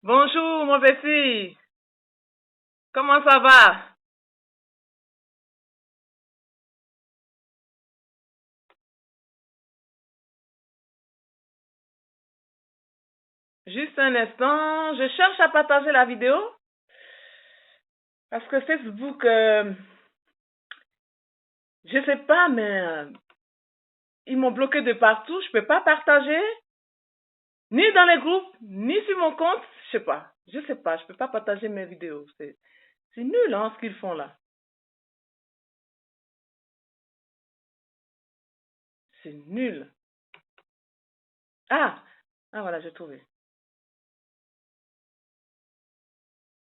Bonjour, mon petit. Comment ça va? Juste un instant, je cherche à partager la vidéo parce que Facebook, je sais pas, mais ils m'ont bloqué de partout. Je peux pas partager, ni dans les groupes, ni sur mon compte. Je sais pas, je peux pas partager mes vidéos. C'est nul, hein, ce qu'ils font là. C'est nul. Ah, ah voilà, j'ai trouvé.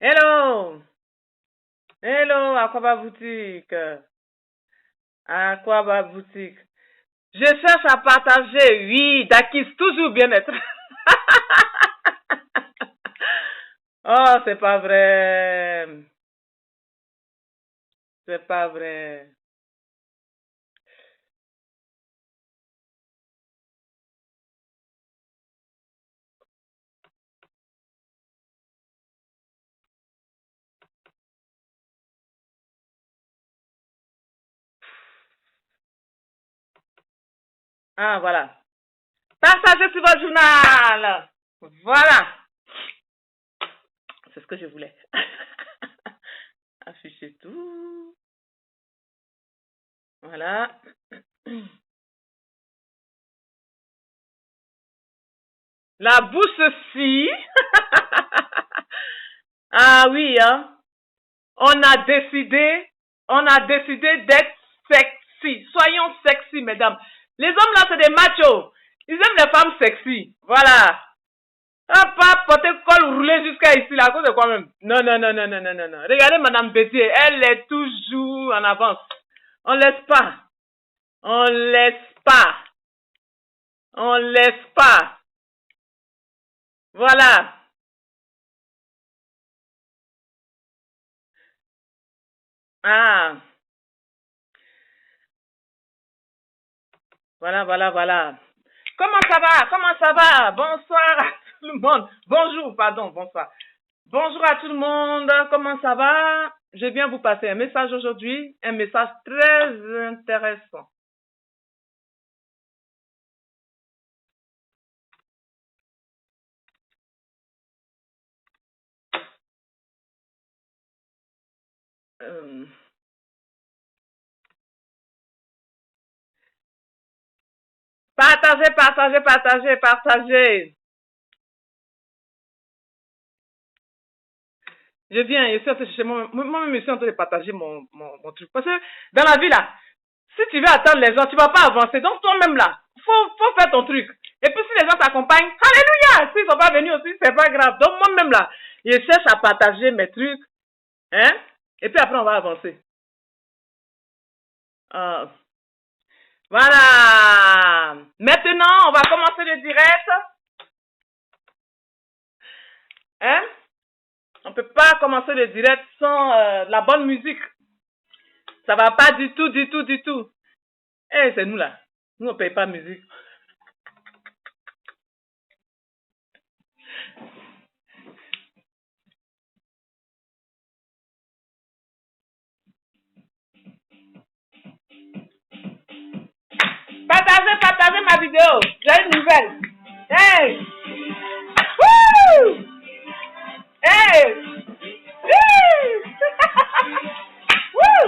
Hello, hello, Aquaba Boutique, Aquaba Boutique. Je cherche à partager, oui, Dakis, toujours bien-être. Oh, c'est pas vrai. C'est pas vrai. Ah, voilà. Partagez sur votre journal. Voilà. C'est ce que je voulais. Afficher tout. Voilà. La bouche aussi. Ah oui, hein. On a décidé d'être sexy. Soyons sexy, mesdames. Les hommes là, c'est des machos. Ils aiment les femmes sexy. Voilà. Ah, pas porter col roulé jusqu'à ici, là, à cause de quoi même? Non, non, non, non, non, non, non, non. Regardez Madame Bétier, elle est toujours en avance. On laisse pas. On laisse pas. On laisse pas. Voilà. Ah. Voilà, voilà, voilà. Comment ça va? Comment ça va? Bonsoir à tout le monde. Bonjour, pardon, bonsoir. Bonjour à tout le monde. Comment ça va? Je viens vous passer un message aujourd'hui, un message très intéressant. Euh, Partagez, partagez, partagez, partagez. Je viens, je suis en train de chercher, moi-même, je suis en train de partager mon truc. Parce que dans la vie, là, si tu veux attendre les gens, tu vas pas avancer. Donc, toi-même, là, faut faire ton truc. Et puis, si les gens t'accompagnent, alléluia! S'ils sont pas venus aussi, c'est pas grave. Donc, moi-même, là, je cherche à partager mes trucs, hein? Et puis après, on va avancer. Euh, voilà. Maintenant, on va commencer le direct. Hein? On peut pas commencer le direct sans la bonne musique. Ça va pas du tout, du tout, du tout. Eh, c'est nous là. Nous, on paye pas musique. Partagez, partagez ma vidéo. J'ai une nouvelle. Hey! Woo! Hey! Woo! Woo!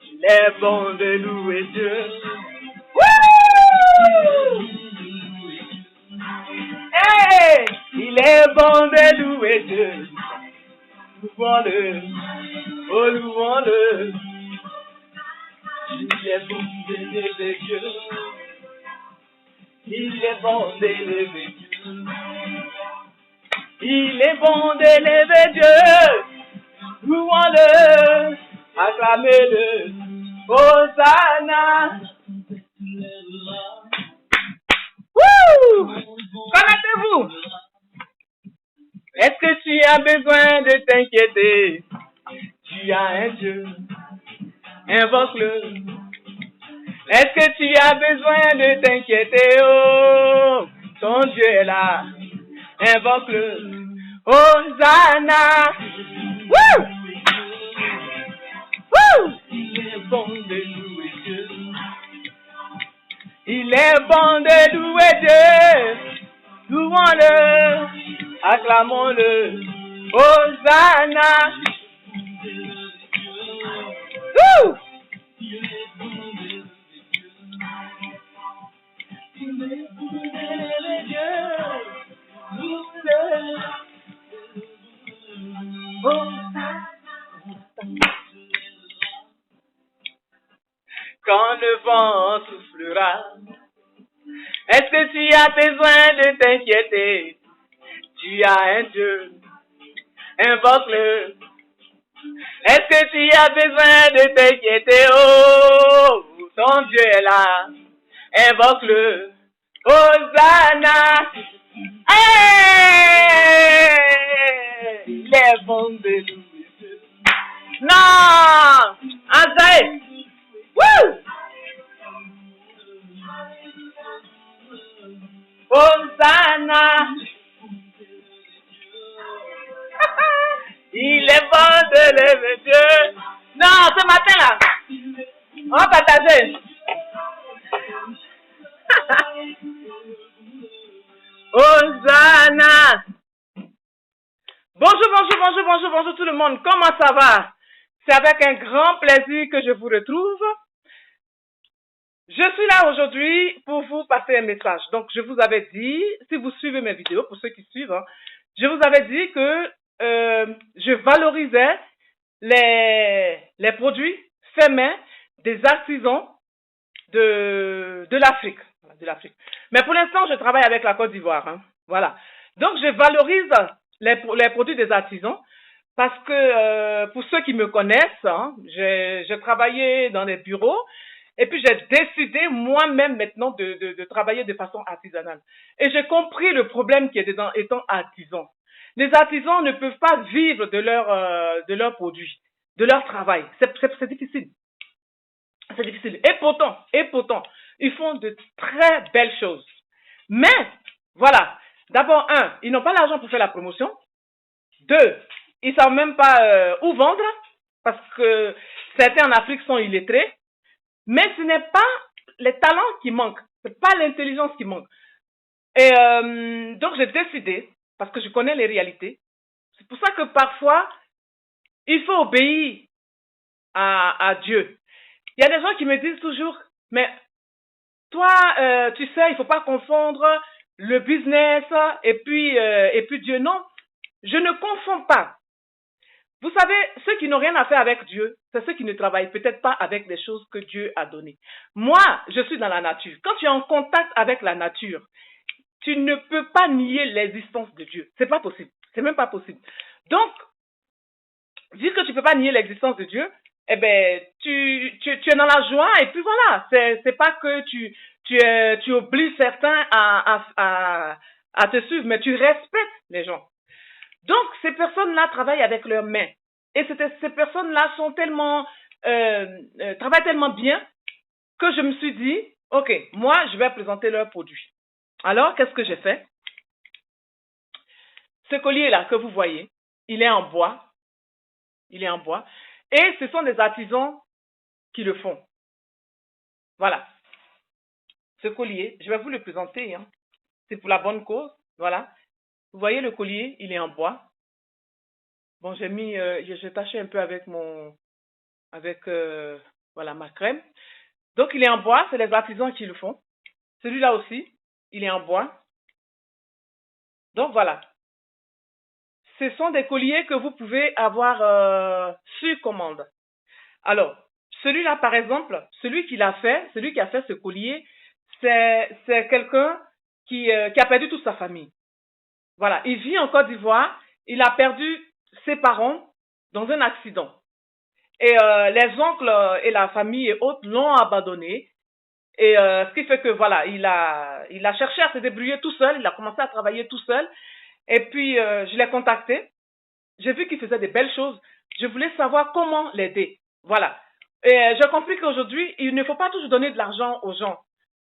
Il est bon de louer Dieu. Woo! Hey! Il est bon de louer Dieu. Louons-le. Oh, louons-le. Il est bon d'élever Dieu. Il est bon d'élever Dieu. Il est bon d'élever Dieu. Louons-le. Acclamez-le. Hosanna. Wouh! Connectez-vous. Est-ce que tu as besoin de t'inquiéter? Tu as un Dieu. Invoque-le. Est-ce que tu as besoin de t'inquiéter? Oh, ton Dieu est là. Invoque-le. Hosanna. Woo! Woo! Il est bon de louer Dieu. Il est bon de louer Dieu. Louons-le. Acclamons-le. Hosanna. Woo! Quand le vent soufflera, est-ce que tu as besoin de t'inquiéter? Tu as un Dieu, invoque-le. Est-ce que tu as besoin de t'inquiéter? Oh, ton Dieu est là, invoque-le. Hosanna. Hey! Il est bon de louer Dieu. Non! Azaï! Woo! Hosanna! Il est bon de lever Dieu. Non, ce matin-là, on va partager. Hosanna! Bonjour tout le monde. Comment ça va? C'est avec un grand plaisir que je vous retrouve. Je suis là aujourd'hui pour vous passer un message. Donc, je vous avais dit, si vous suivez mes vidéos, pour ceux qui suivent, hein, je vous avais dit que je valorisais les produits faits main des artisans de l'Afrique. De l'Afrique. Mais pour l'instant, je travaille avec la Côte d'Ivoire. Hein. Voilà. Donc, je valorise les produits des artisans parce que pour ceux qui me connaissent, hein, j'ai travaillé dans des bureaux et puis j'ai décidé moi-même maintenant de travailler de façon artisanale. Et j'ai compris le problème qui est dedans étant artisan. Les artisans ne peuvent pas vivre de leurs produits, de leur travail. C'est difficile. C'est difficile. Et pourtant, ils font de très belles choses. Mais, voilà. D'abord, ils n'ont pas l'argent pour faire la promotion. 2, ils ne savent même pas où vendre parce que certains en Afrique sont illettrés. Mais ce n'est pas les talents qui manquent. Ce n'est pas l'intelligence qui manque. Et donc, j'ai décidé, parce que je connais les réalités, c'est pour ça que parfois, il faut obéir à Dieu. Il y a des gens qui me disent toujours, mais toi, tu sais, il ne faut pas confondre le business et puis Dieu. Non, je ne confonds pas. Vous savez, ceux qui n'ont rien à faire avec Dieu, c'est ceux qui ne travaillent peut-être pas avec les choses que Dieu a données. Moi, je suis dans la nature. Quand tu es en contact avec la nature, tu ne peux pas nier l'existence de Dieu. C'est pas possible. C'est même pas possible. Donc, vu que tu ne peux pas nier l'existence de Dieu, eh ben, tu es dans la joie et puis voilà. C'est pas que tu obliges certains à te suivre, mais tu respectes les gens. Donc, ces personnes-là travaillent avec leurs mains. Et ces personnes-là sont tellement, travaillent tellement bien que je me suis dit, ok, moi, je vais présenter leurs produits. Alors, qu'est-ce que j'ai fait? Ce collier-là que vous voyez, il est en bois. Il est en bois. Et ce sont des artisans qui le font. Voilà. Ce collier, je vais vous le présenter. Hein. C'est pour la bonne cause. Voilà. Vous voyez le collier, il est en bois. Bon, j'ai taché un peu avec voilà, ma crème. Donc, il est en bois, c'est les artisans qui le font. Celui-là aussi, il est en bois. Donc, voilà. Ce sont des colliers que vous pouvez avoir sur commande. Alors, celui-là, par exemple, celui qui a fait ce collier, c'est quelqu'un qui a perdu toute sa famille. Voilà, il vit en Côte d'Ivoire, il a perdu ses parents dans un accident. Et les oncles et la famille et autres l'ont abandonné. Et ce qui fait que voilà, il a cherché à se débrouiller tout seul, il a commencé à travailler tout seul. Et puis je l'ai contacté. J'ai vu qu'il faisait de belles choses. Je voulais savoir comment l'aider. Voilà. j'ai compris qu'aujourd'hui, il ne faut pas toujours donner de l'argent aux gens.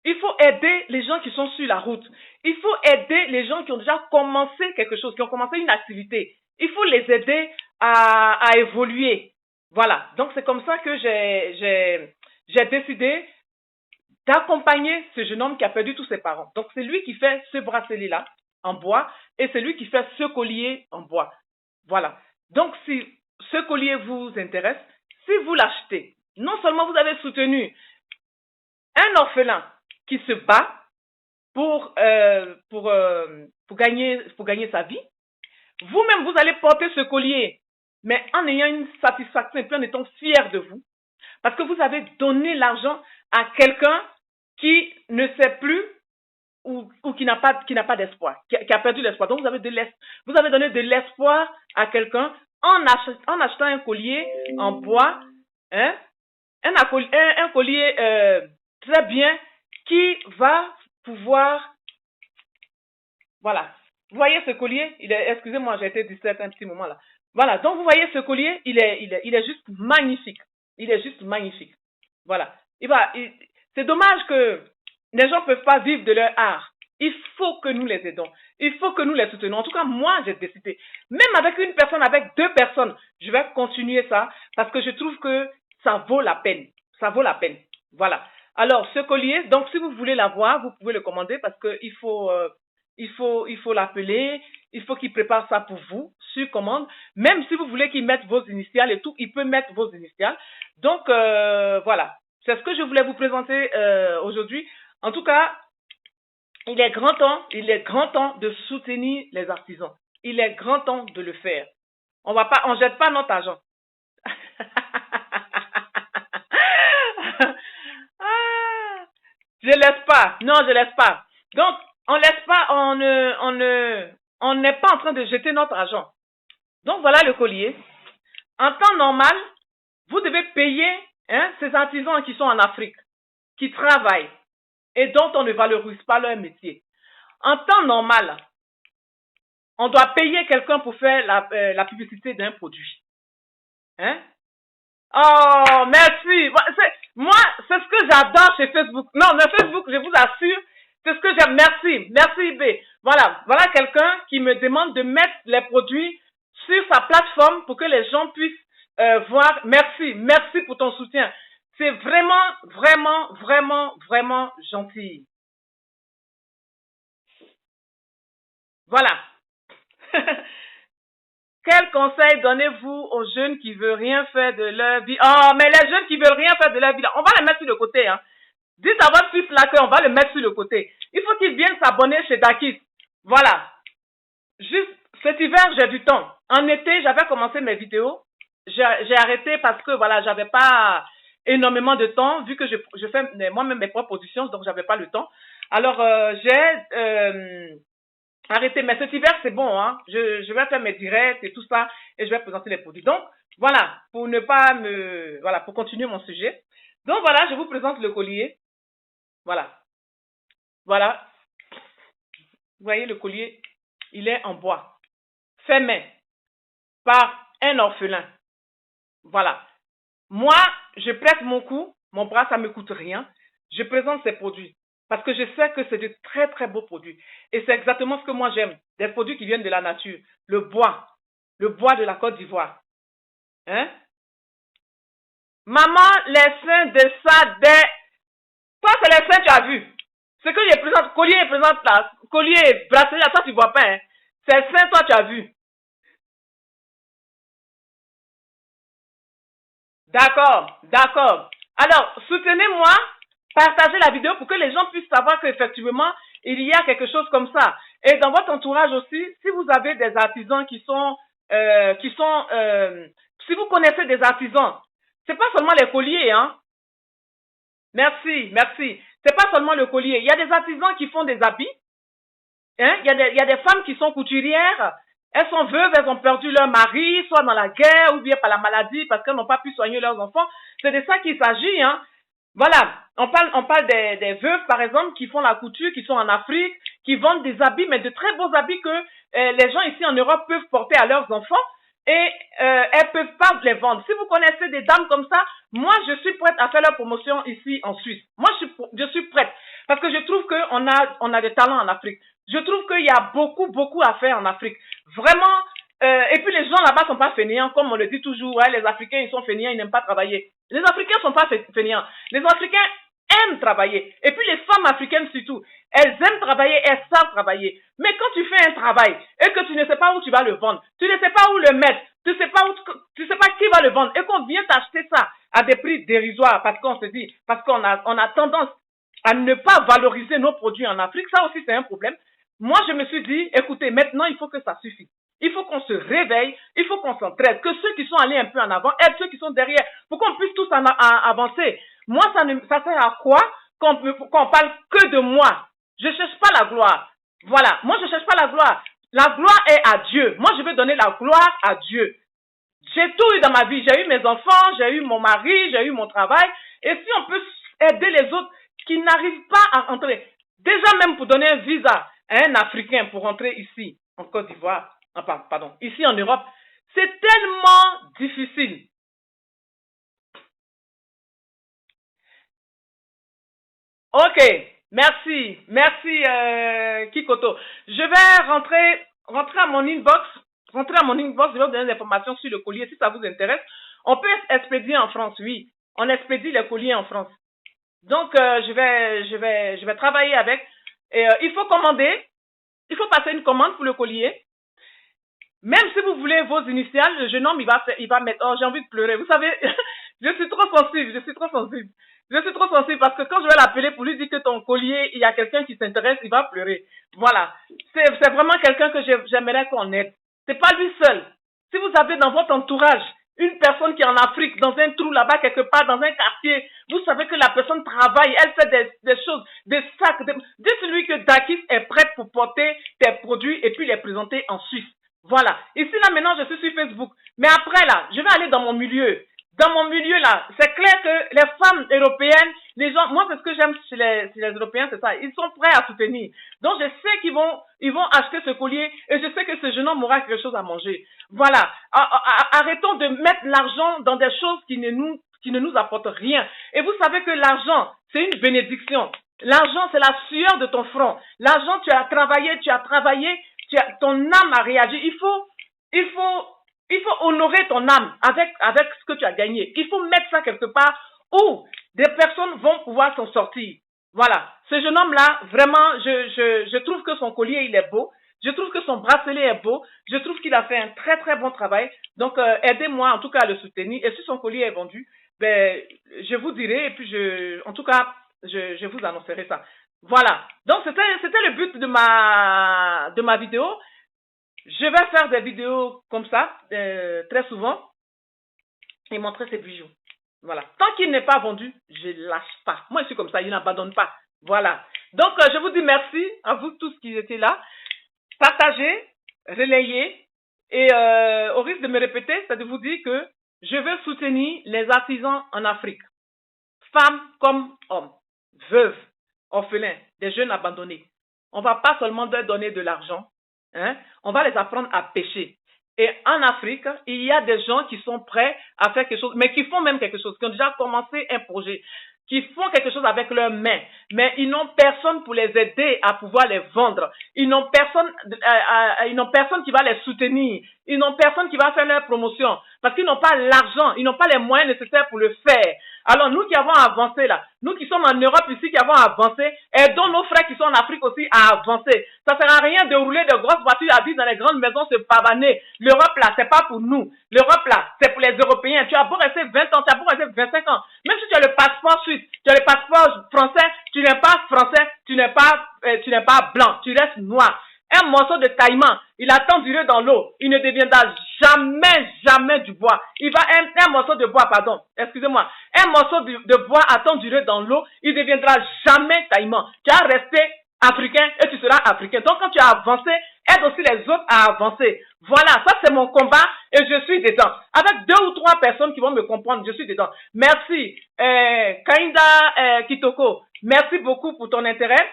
Il faut aider les gens qui sont sur la route. Il faut aider les gens qui ont déjà commencé quelque chose, qui ont commencé une activité. Il faut les aider à évoluer. Voilà. Donc, c'est comme ça que j'ai décidé d'accompagner ce jeune homme qui a perdu tous ses parents. Donc, c'est lui qui fait ce bracelet-là en bois et c'est lui qui fait ce collier en bois. Voilà. Donc, si ce collier vous intéresse, si vous l'achetez, non seulement vous avez soutenu un orphelin qui se bat pour gagner sa vie, vous-même, vous allez porter ce collier, mais en ayant une satisfaction et puis en étant fier de vous, parce que vous avez donné l'argent à quelqu'un qui ne sait plus ou qui n'a pas d'espoir, qui a perdu l'espoir. Donc, vous avez donné de l'espoir à quelqu'un en achetant un collier en bois, hein, un collier très bien qui va pouvoir... Voilà. Vous voyez ce collier? Excusez-moi, j'ai été distraite un petit moment là. Voilà. Donc, vous voyez ce collier? Il est juste magnifique. Il est juste magnifique. Voilà. C'est dommage que les gens ne peuvent pas vivre de leur art. Il faut que nous les aidons. Il faut que nous les soutenons. En tout cas, moi, j'ai décidé. Même avec une personne, avec deux personnes, je vais continuer ça parce que je trouve que ça vaut la peine. Ça vaut la peine. Voilà. Alors, ce collier, donc si vous voulez l'avoir, vous pouvez le commander parce qu'il faut l'appeler, il faut qu'il prépare ça pour vous, sur commande. Même si vous voulez qu'il mette vos initiales et tout, il peut mettre vos initiales. Donc, voilà. C'est ce que je voulais vous présenter aujourd'hui. En tout cas, il est grand temps de soutenir les artisans. Il est grand temps de le faire. On jette pas notre argent. Je laisse pas. Non, je laisse pas. Donc, on laisse pas, on n'est pas en train de jeter notre argent. Donc, voilà le collier. En temps normal, vous devez payer ces artisans qui sont en Afrique, qui travaillent et dont on ne valorise pas leur métier. En temps normal, on doit payer quelqu'un pour faire la publicité d'un produit. Hein? Oh, merci. Moi, c'est ce que j'adore chez Facebook. Non, mais Facebook, je vous assure, c'est ce que j'aime. Merci. Merci, B. Voilà quelqu'un qui me demande de mettre les produits sur sa plateforme pour que les gens puissent voir. Merci pour ton soutien. C'est vraiment, vraiment, vraiment, vraiment gentil. Voilà. Quel conseil donnez-vous aux jeunes qui veulent rien faire de leur vie? Oh, mais les jeunes qui veulent rien faire de leur vie, on va les mettre sur le côté. Hein. Dites à votre fils là qu'on va le mettre sur le côté. Il faut qu'il vienne s'abonner chez Dakis. Voilà. Juste cet hiver, j'ai du temps. En été, j'avais commencé mes vidéos. J'ai arrêté parce que voilà, j'avais pas énormément de temps vu que je fais moi-même mes propres productions, donc j'avais pas le temps. Alors j'ai arrêté, mais cet hiver c'est bon, hein. Je vais faire mes directs et tout ça et je vais présenter les produits. Donc voilà, pour ne pas pour continuer mon sujet. Donc voilà, je vous présente le collier. Voilà. Voilà. Vous voyez le collier, il est en bois, fait main par un orphelin. Voilà. Moi, je prête mon cou, mon bras, ça ne me coûte rien. Je présente ces produits parce que je sais que c'est de très très beaux produits. Et c'est exactement ce que moi j'aime. Des produits qui viennent de la nature. Le bois de la Côte d'Ivoire. Hein? Maman, les seins de ça, toi c'est les seins tu as vu. Ce que je présente, collier je présente là, collier, bracelet, toi tu vois pas. Hein? C'est seins toi tu as vu. D'accord. Alors, soutenez-moi, partagez la vidéo pour que les gens puissent savoir qu'effectivement, il y a quelque chose comme ça. Et dans votre entourage aussi, si vous avez des artisans si vous connaissez des artisans, c'est pas seulement les colliers, hein. Merci. C'est pas seulement le collier. Il y a des artisans qui font des habits. Hein? Il y a des femmes qui sont couturières. Elles sont veuves, elles ont perdu leur mari, soit dans la guerre ou bien par la maladie parce qu'elles n'ont pas pu soigner leurs enfants. C'est de ça qu'il s'agit. Hein. Voilà, on parle des veuves, par exemple, qui font la couture, qui sont en Afrique, qui vendent des habits, mais de très beaux habits que les gens ici en Europe peuvent porter à leurs enfants. et elles peuvent pas les vendre. Si vous connaissez des dames comme ça, moi, je suis prête à faire leur promotion ici en Suisse. Moi, je suis prête. Parce que je trouve qu'on on a des talents en Afrique. Je trouve qu'il y a beaucoup à faire en Afrique. Vraiment, et puis les gens là-bas sont pas fainéants, comme on le dit toujours, hein, les Africains, ils sont fainéants, ils n'aiment pas travailler. Les Africains sont pas fainéants. Les Africains aiment travailler. Et puis les femmes africaines surtout, elles aiment travailler, elles savent travailler. Mais quand tu fais un travail et que tu ne sais pas où tu vas le vendre, tu ne sais pas où le mettre, tu sais pas qui va le vendre et qu'on vient t'acheter ça à des prix dérisoires parce qu'on se dit, parce qu'on a tendance à ne pas valoriser nos produits en Afrique, ça aussi c'est un problème. Moi je me suis dit, écoutez, maintenant il faut que ça suffise. Il faut qu'on se réveille, il faut qu'on s'entraide, que ceux qui sont allés un peu en avant aident ceux qui sont derrière, pour qu'on puisse tous avancer. Moi, ça sert à quoi qu'on parle que de moi? Je cherche pas la gloire. Voilà, moi je cherche pas la gloire. La gloire est à Dieu. Moi, je veux donner la gloire à Dieu. J'ai tout eu dans ma vie. J'ai eu mes enfants, j'ai eu mon mari, j'ai eu mon travail. Et si on peut aider les autres qui n'arrivent pas à entrer, déjà même pour donner un visa à un Africain pour rentrer ici, en Côte d'Ivoire, pardon, ici en Europe, c'est tellement difficile. Ok, merci Kikoto. Je vais rentrer à mon inbox, je vais vous donner des informations sur le collier si ça vous intéresse. On peut expédier en France, oui, on expédie les colliers en France. Donc je vais travailler avec. Et il faut commander, il faut passer une commande pour le collier. Même si vous voulez vos initiales, le jeune homme, il va mettre, oh, j'ai envie de pleurer. Vous savez, je suis trop sensible parce que quand je vais l'appeler pour lui dire que ton collier, il y a quelqu'un qui s'intéresse, il va pleurer. Voilà. C'est vraiment quelqu'un que j'aimerais qu'on aide. C'est pas lui seul. Si vous avez dans votre entourage une personne qui est en Afrique, dans un trou là-bas, quelque part, dans un quartier, vous savez que la personne travaille, elle fait des choses, des sacs. Dites-lui que Dakis est prête pour porter tes produits et puis les présenter en Suisse. Voilà. Ici, là, maintenant, je suis sur Facebook. Mais après, là, je vais aller dans mon milieu. Dans mon milieu, là, c'est clair que les femmes européennes, les gens, moi, c'est ce que j'aime chez les Européens, c'est ça. Ils sont prêts à soutenir. Donc, je sais qu'ils vont acheter ce collier et je sais que ce jeune homme aura quelque chose à manger. Voilà. Arrêtons de mettre l'argent dans des choses qui ne nous apportent rien. Et vous savez que l'argent, c'est une bénédiction. L'argent, c'est la sueur de ton front. L'argent, tu as travaillé, ton âme a réagi. Il faut honorer ton âme avec ce que tu as gagné. Il faut mettre ça quelque part où des personnes vont pouvoir s'en sortir. Voilà. Ce jeune homme-là, vraiment, je trouve que son collier, il est beau. Je trouve que son bracelet est beau. Je trouve qu'il a fait un très, très bon travail. Donc, aidez-moi, en tout cas, à le soutenir. Et si son collier est vendu, ben, je vous dirai. Et puis, en tout cas, je vous annoncerai ça. Voilà. Donc, c'était le but de ma vidéo. Je vais faire des vidéos comme ça, très souvent, et montrer ces bijoux. Voilà. Tant qu'il n'est pas vendu, je ne lâche pas. Moi, je suis comme ça, il n'abandonne pas. Voilà. Donc, je vous dis merci à vous tous qui étaient là. Partagez, relayez, et au risque de me répéter, c'est de vous dire que je veux soutenir les artisans en Afrique. Femmes comme hommes, veuves, orphelins, des jeunes abandonnés. On ne va pas seulement leur donner de l'argent, hein? On va les apprendre à pêcher. Et en Afrique, il y a des gens qui sont prêts à faire quelque chose, mais qui font même quelque chose, qui ont déjà commencé un projet, qui font quelque chose avec leurs mains, mais ils n'ont personne pour les aider à pouvoir les vendre. Ils n'ont personne qui va les soutenir. Ils n'ont personne qui va faire leur promotion parce qu'ils n'ont pas l'argent, ils n'ont pas les moyens nécessaires pour le faire. Alors nous qui avons avancé là, nous qui sommes en Europe ici, qui avons avancé, aidons nos frères qui sont en Afrique aussi à avancer. Ça sert à rien de rouler de grosses voitures à vivre dans les grandes maisons, se pavaner. L'Europe là, c'est pas pour nous. L'Europe là, c'est pour les Européens. Tu as beau rester 20 ans, tu as beau rester 25 ans. Même si tu as le passeport suisse, tu as le passeport français, tu n'es pas français, tu n'es pas blanc, tu restes noir. Un morceau de caïman, il a tant duré dans l'eau, il ne deviendra jamais du bois. Un morceau de bois, pardon, excusez-moi, un morceau de bois a tant duré dans l'eau, il ne deviendra jamais caïman. Tu as resté africain et tu seras africain. Donc quand tu as avancé, aide aussi les autres à avancer. Voilà, ça c'est mon combat et je suis dedans. Avec 2 ou 3 personnes qui vont me comprendre, je suis dedans. Merci, Kainda Kitoko, merci beaucoup pour ton intérêt.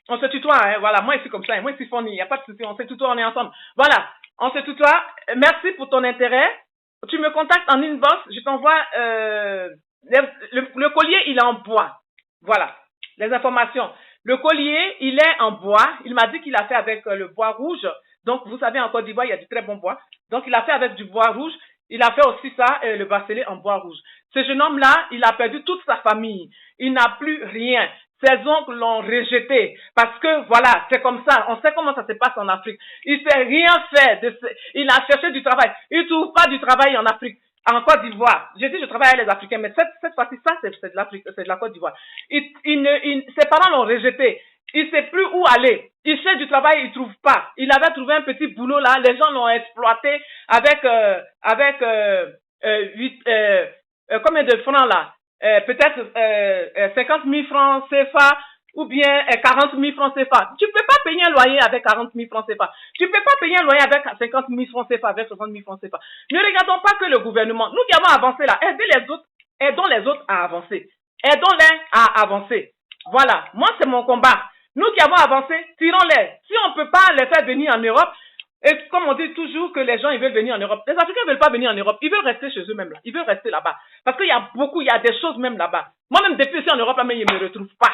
On se tutoie, hein, voilà, moi je suis comme ça, moi je suis funny, il n'y a pas de souci, on se tutoie, on est ensemble. Voilà, On se tutoie. Merci pour ton intérêt. Tu me contactes en inbox. Je t'envoie le collier, il est en bois. Voilà, les informations. Le collier, il est en bois. Il m'a dit qu'il a fait avec le bois rouge. Donc, vous savez, en Côte d'Ivoire, il y a du très bon bois. Donc, il a fait avec du bois rouge. Il a fait aussi ça, le bracelet en bois rouge. Ce jeune homme-là, il a perdu toute sa famille. Il n'a plus rien. Ses oncles l'ont rejeté parce que voilà, c'est comme ça. On sait comment ça se passe en Afrique. Il ne sait rien faire. Il a cherché du travail. Il ne trouve pas du travail en Afrique, en Côte d'Ivoire. J'ai dit je travaille avec les Africains, mais cette fois-ci, ça c'est de l'Afrique, c'est de la Côte d'Ivoire. Ses parents l'ont rejeté. Il ne sait plus où aller. Il cherche du travail, il ne trouve pas. Il avait trouvé un petit boulot là. Les gens l'ont exploité avec combien de francs là? Peut-être 50 000 francs CFA ou bien 40 000 francs CFA. Tu ne peux pas payer un loyer avec 40 000 francs CFA. Tu ne peux pas payer un loyer avec 50 000 francs CFA, avec 60 000 francs CFA. Ne regardons pas que le gouvernement. Nous qui avons avancé là, aidons les autres à avancer. Aidons-les à avancer. Voilà, moi c'est mon combat. Nous qui avons avancé, tirons-les. Si on ne peut pas les faire venir en Europe, et comme on dit toujours que les gens ils veulent venir en Europe, les Africains ne veulent pas venir en Europe, ils veulent rester chez eux-mêmes là, ils veulent rester là-bas. Parce qu'il y a beaucoup, il y a des choses même là-bas. Moi-même depuis ici en Europe, là, mais ils ne me retrouvent pas.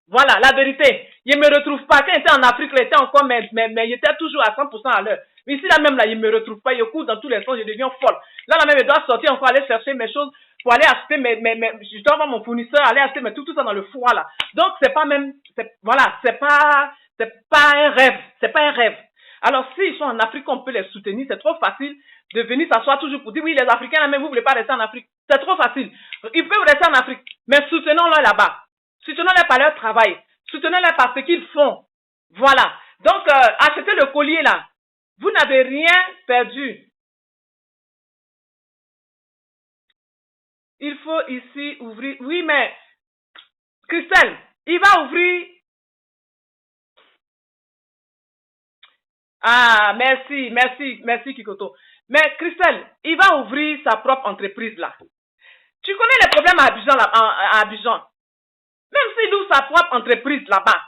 Voilà, la vérité. Ils ne me retrouvent pas. Quand j'étais en Afrique, là, j'étais encore, mais il était toujours à 100% à l'heure. Mais ici là même là, ils ne me retrouvent pas. Ils courent dans tous les sens, je deviens folle. Là même, je dois sortir encore aller chercher mes choses pour aller acheter je dois avoir mon fournisseur, aller acheter tout ça dans le foie là. Donc c'est pas même, voilà, c'est pas un rêve, c'est pas un rêve. Alors s'ils sont en Afrique, on peut les soutenir, c'est trop facile de venir s'asseoir toujours pour dire oui les Africains là même vous voulez pas rester en Afrique, c'est trop facile. Ils peuvent rester en Afrique, mais soutenons-les là-bas, soutenons-les par leur travail, soutenons-les par ce qu'ils font. Voilà. Donc achetez le collier là, vous n'avez rien perdu. Il faut ici ouvrir. Oui, mais Christelle, il va ouvrir. Ah, merci Kikoto. Mais Christelle, il va ouvrir sa propre entreprise là. Tu connais les problèmes à Abidjan là, à Abidjan. Même s'il ouvre sa propre entreprise là-bas,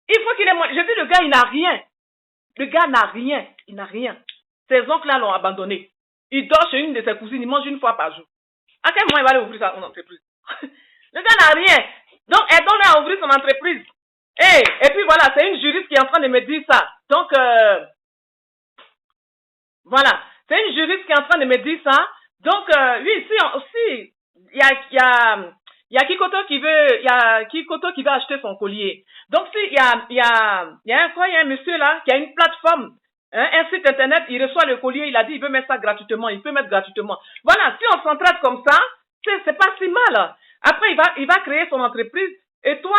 il faut qu'il ait moins. Je dis le gars, il n'a rien. Le gars n'a rien. Il n'a rien. Ses oncles là l'ont abandonné. Il dort chez une de ses cousines, il mange une fois par jour. À quel moment il va aller ouvrir son entreprise? Le gars n'a rien. Donc, aidons-le à ouvrir son entreprise. Et puis voilà, c'est une juriste qui est en train de me dire ça. Donc, voilà, c'est une juriste qui est en train de me dire ça. Donc, oui, ici aussi, il y a Kikoto qui veut acheter son collier. Donc, si il y a un monsieur là qui a une plateforme, hein, un site internet, il reçoit le collier, il a dit il veut mettre ça gratuitement, il peut mettre gratuitement. Voilà, si on s'entraide comme ça, c'est pas si mal. Après, il va créer son entreprise. Et toi,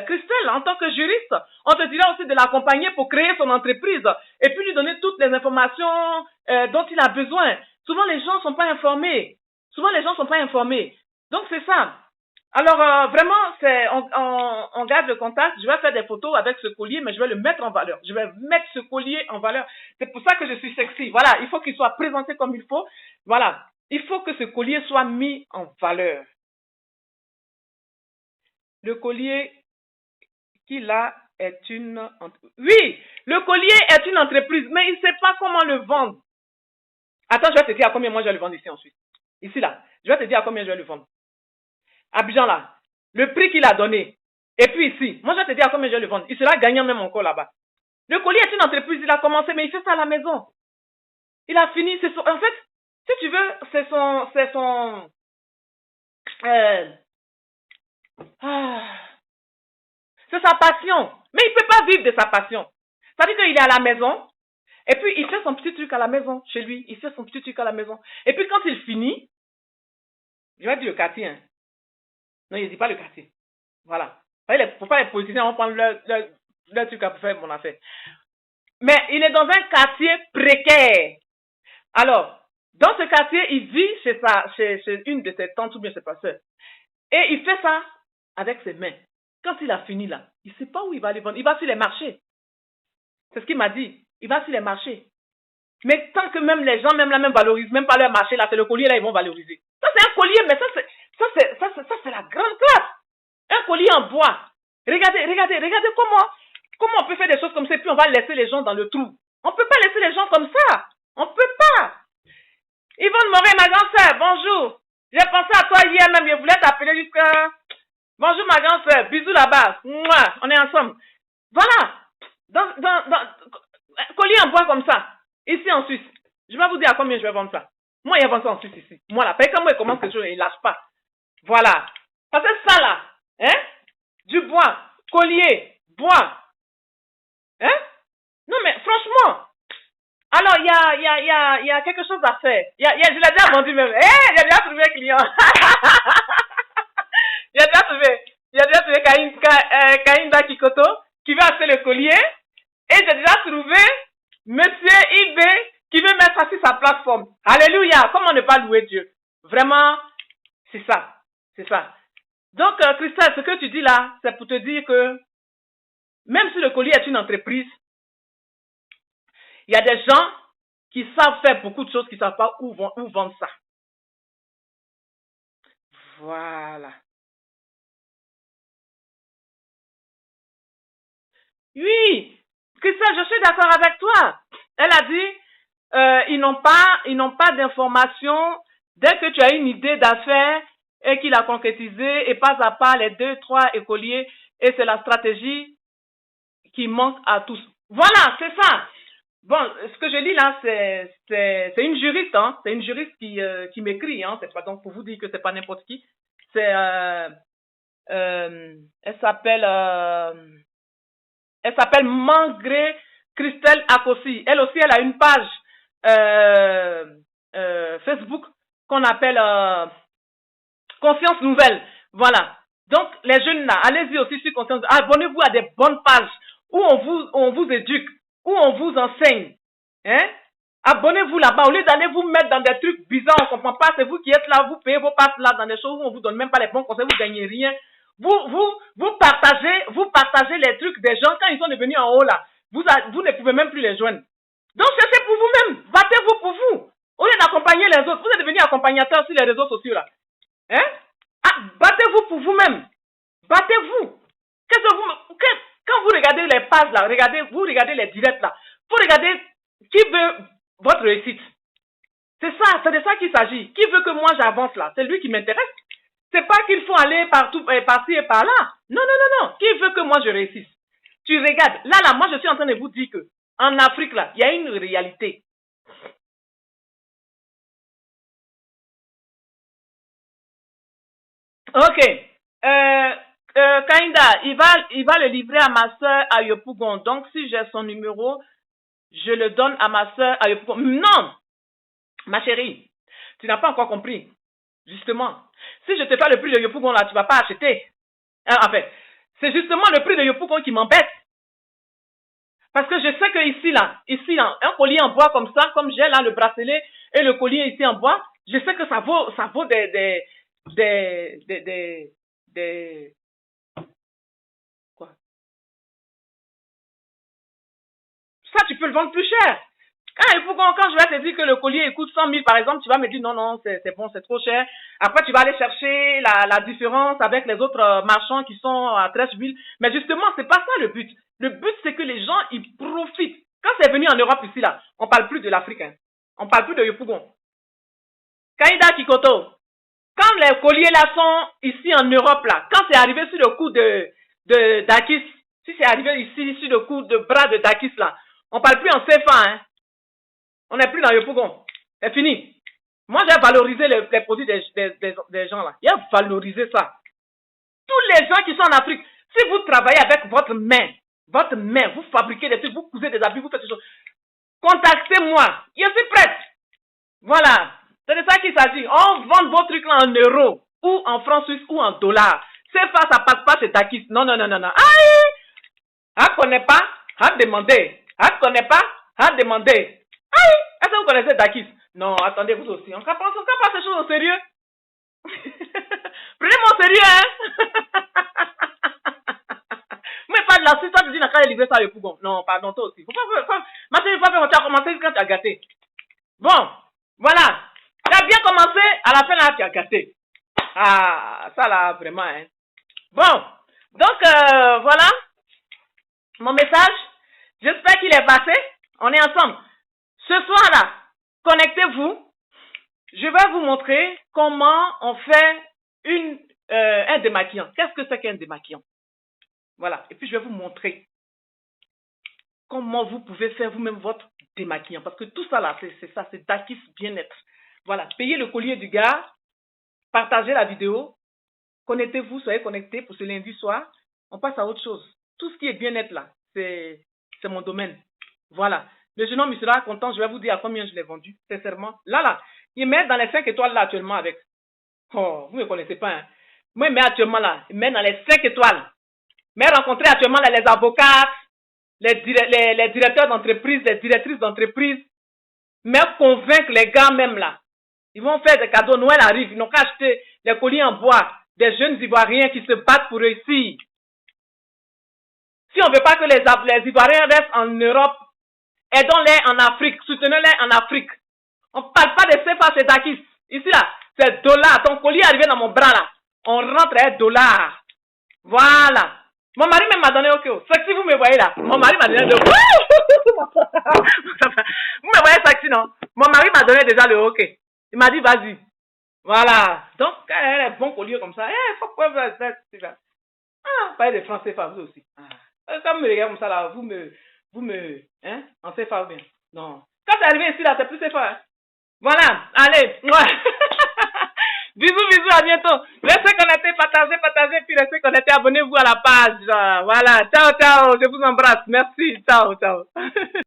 Christelle, en tant que juriste, on te dira aussi de l'accompagner pour créer son entreprise et puis lui donner toutes les informations dont il a besoin. Souvent, les gens ne sont pas informés. Donc, c'est ça. Alors, vraiment, on garde le contact. Je vais faire des photos avec ce collier, mais je vais le mettre en valeur. Je vais mettre ce collier en valeur. C'est pour ça que je suis sexy. Voilà, il faut qu'il soit présenté comme il faut. Voilà, il faut que ce collier soit mis en valeur. Le collier qu'il a est une... Oui, le collier est une entreprise, mais il ne sait pas comment le vendre. Attends, je vais te dire à combien moi je vais le vendre ici ensuite. Ici là, je vais te dire à combien je vais le vendre. Abidjan là, le prix qu'il a donné. Et puis ici, moi je vais te dire à combien je vais le vendre. Il sera gagnant même encore là-bas. Le collier est une entreprise, il a commencé, mais il fait ça à la maison. Il a fini, en fait, si tu veux, c'est sa passion. Mais il ne peut pas vivre de sa passion. Ça veut dire qu'il est à la maison, et puis il fait son petit truc à la maison, chez lui. Il fait son petit truc à la maison. Et puis quand il finit, je vais dire le quartier. Hein. Non, il ne dit pas le quartier. Voilà. Il ne faut pas les politiciens vont prendre leur truc à faire mon affaire. Mais il est dans un quartier précaire. Alors, dans ce quartier, il vit chez une de ses tantes ou bien ses soeurs. Et il fait ça avec ses mains. Quand il a fini là, il ne sait pas où il va aller vendre. Il va sur les marchés. C'est ce qu'il m'a dit. Il va sur les marchés. Mais tant que même les gens, même valorisent, même pas leur marché là, c'est le collier là, ils vont valoriser. Ça c'est un collier, mais ça c'est la grande classe. Un collier en bois. Regardez comment on peut faire des choses comme ça, puis on va laisser les gens dans le trou. On ne peut pas laisser les gens comme ça. On ne peut pas. Yvonne Moret, ma grande sœur, bonjour. J'ai pensé à toi hier même, je voulais t'appeler jusqu'à... Bonjour ma grande sœur, bisous là-bas. Mouah, on est ensemble. Voilà. Collier en bois comme ça, ici en Suisse. Je vais vous dire à combien je vais vendre ça. Moi, il y a vendu ça en Suisse ici. Moi là, quand moi il commence quelque chose, il ne lâche pas. Voilà. Parce que ça là, hein, du bois, collier, bois. Hein? Non mais franchement, alors il y a quelque chose à faire. Je l'ai déjà vendu même. J'ai déjà trouvé un client. J'ai déjà trouvé Kainda Kikoto qui veut acheter le collier. Et j'ai déjà trouvé Monsieur eBay qui veut mettre ça sur sa plateforme. Alléluia. Comment ne pas louer Dieu? Vraiment, c'est ça. C'est ça. Donc, Christelle, ce que tu dis là, c'est pour te dire que même si le collier est une entreprise, il y a des gens qui savent faire beaucoup de choses, qui ne savent pas où vendre ça. Voilà. Oui, Christelle, je suis d'accord avec toi. Elle a dit, ils n'ont pas d'informations. Dès que tu as une idée d'affaires et qu'il a concrétisé, et pas à pas les 2, 3 écoliers, et c'est la stratégie qui manque à tous. Voilà, c'est ça. Bon, ce que je lis là, c'est une juriste, hein. C'est une juriste qui m'écrit, hein. C'est pas donc pour vous dire que c'est pas n'importe qui. C'est, elle s'appelle Mangré Christelle Akossi. Elle aussi, elle a une page Facebook qu'on appelle Conscience Nouvelle. Voilà. Donc, les jeunes là, allez-y aussi sur Conscience. Abonnez-vous à des bonnes pages où on vous éduque, où on vous enseigne. Hein? Abonnez-vous là-bas. Au lieu d'aller vous mettre dans des trucs bizarres, on ne comprend pas. C'est vous qui êtes là, vous payez vos passes là dans des choses où on vous donne même pas les bons conseils, vous gagnez rien. Vous partagez les trucs des gens quand ils sont devenus en haut là. Vous ne pouvez même plus les joindre. Donc, cherchez pour vous-même. Battez-vous pour vous. Au lieu d'accompagner les autres, vous êtes devenus accompagnateurs sur les réseaux sociaux là. Hein? Battez-vous pour vous-même. Battez-vous. Quand vous regardez les pages là, vous regardez les directs là, vous regardez qui veut votre réussite. C'est de ça qu'il s'agit. Qui veut que moi j'avance là? C'est lui qui m'intéresse. C'est pas qu'il faut aller partout, par-ci et par-là. Non. Qui veut que moi je réussisse? Tu regardes. Là, moi je suis en train de vous dire que en Afrique là, il y a une réalité. Ok. Kainda, il va le livrer à ma soeur à Yopougon. Donc, si j'ai son numéro, je le donne à ma soeur à Yopougon. Non, ma chérie, tu n'as pas encore compris. Justement, si je te fais le prix de Yopougon là, tu ne vas pas acheter. En fait, c'est justement le prix de Yopougon qui m'embête. Parce que je sais que ici là, un collier en bois comme ça, comme j'ai là le bracelet et le collier ici en bois, je sais que ça vaut quoi? Ça, tu peux le vendre plus cher. Quand je vais te dire que le collier coûte 100 000 par exemple, tu vas me dire non, c'est bon, c'est trop cher. Après, tu vas aller chercher la différence avec les autres marchands qui sont à 13 000. Mais justement, c'est pas ça le but. Le but, c'est que les gens, ils profitent. Quand c'est venu en Europe ici, là, on parle plus de l'Afrique. Hein. On parle plus de Yopougon. Kaïda Kikoto, quand les colliers là sont ici en Europe, là, quand c'est arrivé sur le coup de Dakis, si c'est arrivé ici sur le coup de bras de Dakis, là, on parle plus en CFA, hein. On n'est plus dans Yopougon. C'est fini. Moi, j'ai valorisé les produits des gens là. J'ai valorisé ça. Tous les gens qui sont en Afrique, si vous travaillez avec votre main, vous fabriquez des trucs, vous cousez des habits, vous faites des choses, contactez-moi. Je suis prête. Voilà. C'est de ça qu'il s'agit. On vend vos trucs là en euros, ou en francs suisses, ou en dollars. CFA, ça passe pas, c'est Takis. Non. Aïe! Elle ne connaît pas, elle demander. Elle ne connaît pas, elle demander. Aïe! Est-ce que vous connaissez Dakis? Non, attendez, vous aussi. On ne prend pas ces choses au sérieux. Prenez-moi au sérieux, hein? Mais pas de la suite, toi tu dis, quand il livrer ça, le pougon. Non, pardon, toi aussi. Ma chérie, tu as commencé quand tu as gâté. Bon, voilà. Tu as bien commencé, à la fin, là, tu as gâté. Ah, ça là, vraiment, hein. Bon, donc, voilà. Mon message, j'espère qu'il est passé. On est ensemble. Ce soir-là, connectez-vous. Je vais vous montrer comment on fait un démaquillant. Qu'est-ce que c'est qu'un démaquillant? Voilà. Et puis, je vais vous montrer comment vous pouvez faire vous-même votre démaquillant. Parce que tout ça là, c'est ça, c'est Dakis bien-être. Voilà. Payez le collier du gars. Partagez la vidéo. Connectez-vous, soyez connectés pour ce lundi soir. On passe à autre chose. Tout ce qui est bien-être là, c'est mon domaine. Voilà. Le jeune homme il sera content. Je vais vous dire à combien je l'ai vendu. Sincèrement. Là. Il met dans les 5 étoiles là actuellement avec. Oh, vous ne me connaissez pas. Hein. Moi, il met actuellement là. Il met dans les 5 étoiles. Mais rencontrer actuellement là, les avocats, les directeurs d'entreprise, les directrices d'entreprise. Mais convaincre les gars même là. Ils vont faire des cadeaux. Noël arrive. Ils n'ont qu'à acheter les colis en bois. Des jeunes Ivoiriens qui se battent pour réussir. Si on ne veut pas que les Ivoiriens restent en Europe, aidons-les en Afrique. Soutenons-les en Afrique. On ne parle pas de CFA chez Dakis. Ici là, c'est dollar. Ton colis est arrivé dans mon bras là. On rentre à dollar. Voilà. Mon mari même m'a donné OK. Sexy, vous me voyez là. Mon mari m'a donné le Vous me voyez sexy, non? Mon mari m'a donné déjà le OK. Il m'a dit, vas-y. Voilà. Donc, quand elle a un bon collier comme ça, faut pas faire ça. Ah, parlez de français, vous aussi. Quand vous me regardez comme ça là, vous me, hein, en CFA bien. Non. Quand c'est arrivé ici là, c'est plus CFA. Hein? Voilà. Allez. Bisous, à bientôt. Restez connectés, partagez, puis restez connectés, abonnez-vous à la page. Voilà. Ciao. Je vous embrasse. Merci. Ciao.